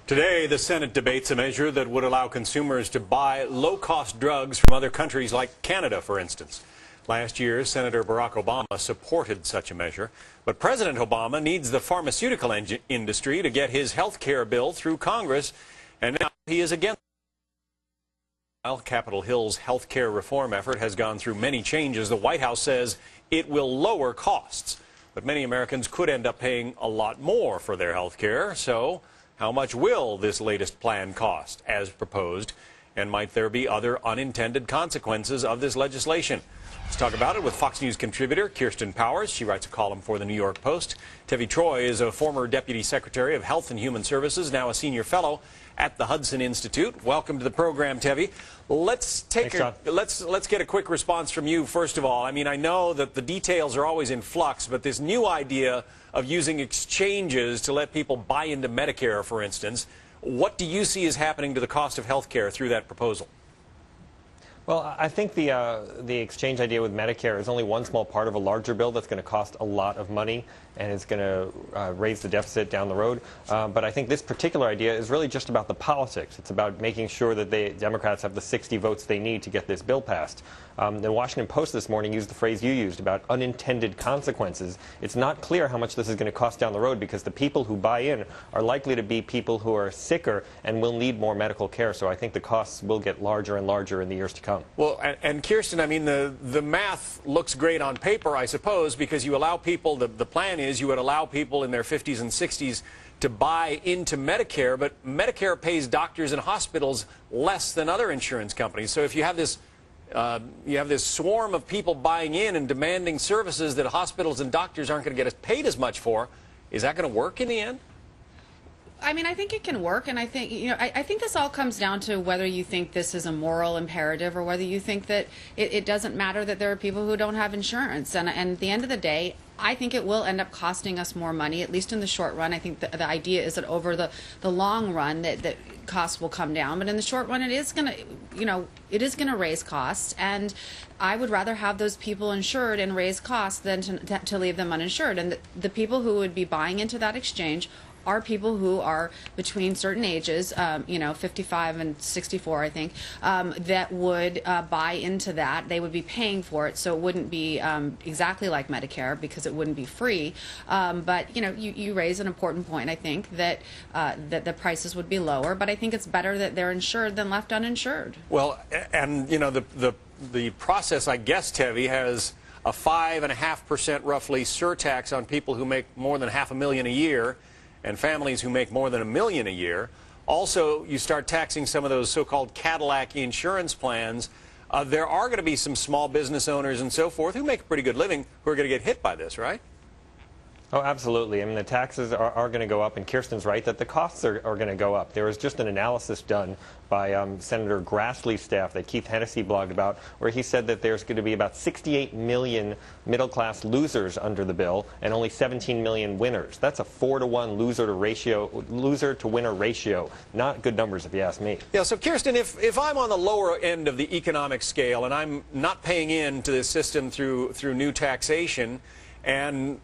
Today, the Senate debates a measure that would allow consumers to buy low-cost drugs from other countries like Canada, for instance. Last year, Senator Barack Obama supported such a measure, but President Obama needs the pharmaceutical industry to get his health care bill through Congress, and now he is against it. While Capitol Hill's health care reform effort has gone through many changes, the White House says it will lower costs. But many Americans could end up paying a lot more for their health care, so how much will this latest plan cost, as proposed, and might there be other unintended consequences of this legislation? Let's talk about it with Fox News contributor Kirsten Powers. She writes a column for the New York Post. Tevi Troy is a former Deputy Secretary of Health and Human Services, now a senior fellow at the Hudson Institute. Welcome to the program, Tevi. Let's get a quick response from you, first of all. I mean, I know that the details are always in flux, but this new idea of using exchanges to let people buy into Medicare, for instance, what do you see is happening to the cost of health care through that proposal? Well, I think the exchange idea with Medicare is only one small part of a larger bill that's going to cost a lot of money and is going to raise the deficit down the road. But I think this particular idea is really just about the politics. It's about making sure that the Democrats have the 60 votes they need to get this bill passed. The Washington Post this morning used the phrase you used about unintended consequences. It's not clear how much this is going to cost down the road because the people who buy in are likely to be people who are sicker and will need more medical care. So I think the costs will get larger and larger in the years to come. Well, and Kirsten, I mean, the math looks great on paper, I suppose, because you allow people, the plan is you would allow people in their 50s and 60s to buy into Medicare, but Medicare pays doctors and hospitals less than other insurance companies. So if you have this swarm of people buying in and demanding services that hospitals and doctors aren't going to get paid as much for, is that going to work in the end? I mean, I think it can work, and I think, I think this all comes down to whether you think this is a moral imperative or whether you think that it doesn't matter that there are people who don't have insurance. And at the end of the day, I think it will end up costing us more money, at least in the short run. I think the idea is that over the long run that costs will come down, but in the short run it is going to, it is going to raise costs, and I would rather have those people insured and raise costs than to leave them uninsured. And the people who would be buying into that exchange are people who are between certain ages, 55 and 64, I think, that would buy into that. They would be paying for it, so it wouldn't be exactly like Medicare because it wouldn't be free. But you raise an important point. I think that that the prices would be lower, but I think it's better that they're insured than left uninsured. Well, and the process, I guess, Tevi, has a 5.5% roughly surtax on people who make more than $500,000 a year, and families who make more than $1 million a year. Also, you start taxing some of those so-called Cadillac insurance plans. There are going to be some small business owners and so forth who make a pretty good living who are going to get hit by this, right? Oh, absolutely. I mean, the taxes are going to go up, and Kirsten's right that the costs are going to go up. There was just an analysis done by Senator Grassley's staff that Keith Hennessy blogged about, where he said that there's going to be about 68 million middle-class losers under the bill and only 17 million winners. That's a 4-to-1 loser-to-winner ratio. Not good numbers, if you ask me. Yeah, so Kirsten, if I'm on the lower end of the economic scale and I'm not paying in to this system through new taxation, and,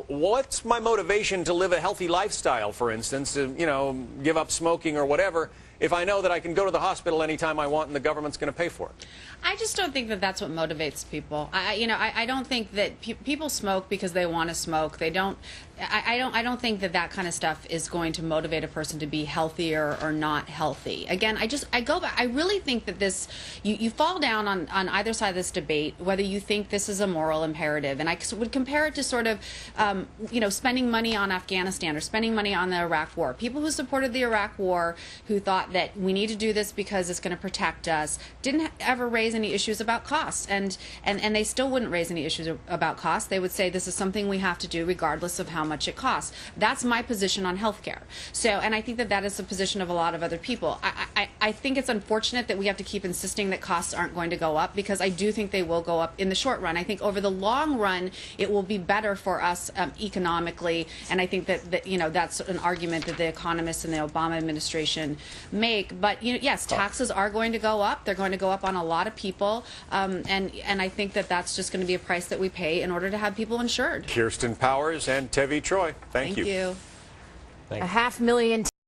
what's my motivation to live a healthy lifestyle, for instance, to, give up smoking or whatever, if I know that I can go to the hospital anytime I want and the government's going to pay for it? I just don't think that that's what motivates people. I don't think that people smoke because they want to smoke. They don't. I don't think that kind of stuff is going to motivate a person to be healthier or not healthy. Again, I go back. I really think that this you fall down on either side of this debate whether you think this is a moral imperative, and I would compare it to sort of spending money on Afghanistan or spending money on the Iraq War. People who supported the Iraq War, who thought that we need to do this because it's going to protect us, didn't ever raise any issues about costs, and they still wouldn't raise any issues about costs. They would say this is something we have to do regardless of how much it costs. That's my position on healthcare. So, and I think that is the position of a lot of other people. I think it's unfortunate that we have to keep insisting that costs aren't going to go up, because I do think they will go up in the short run. I think over the long run it will be better for us economically, and I think that that's an argument that the economists and the Obama administration make. But yes, taxes are going to go up. They're going to go up on a lot of people, and I think that that's just going to be a price that we pay in order to have people insured. Kirsten Powers and Tevi Troy, thank you. Thank you. Thanks. 500,000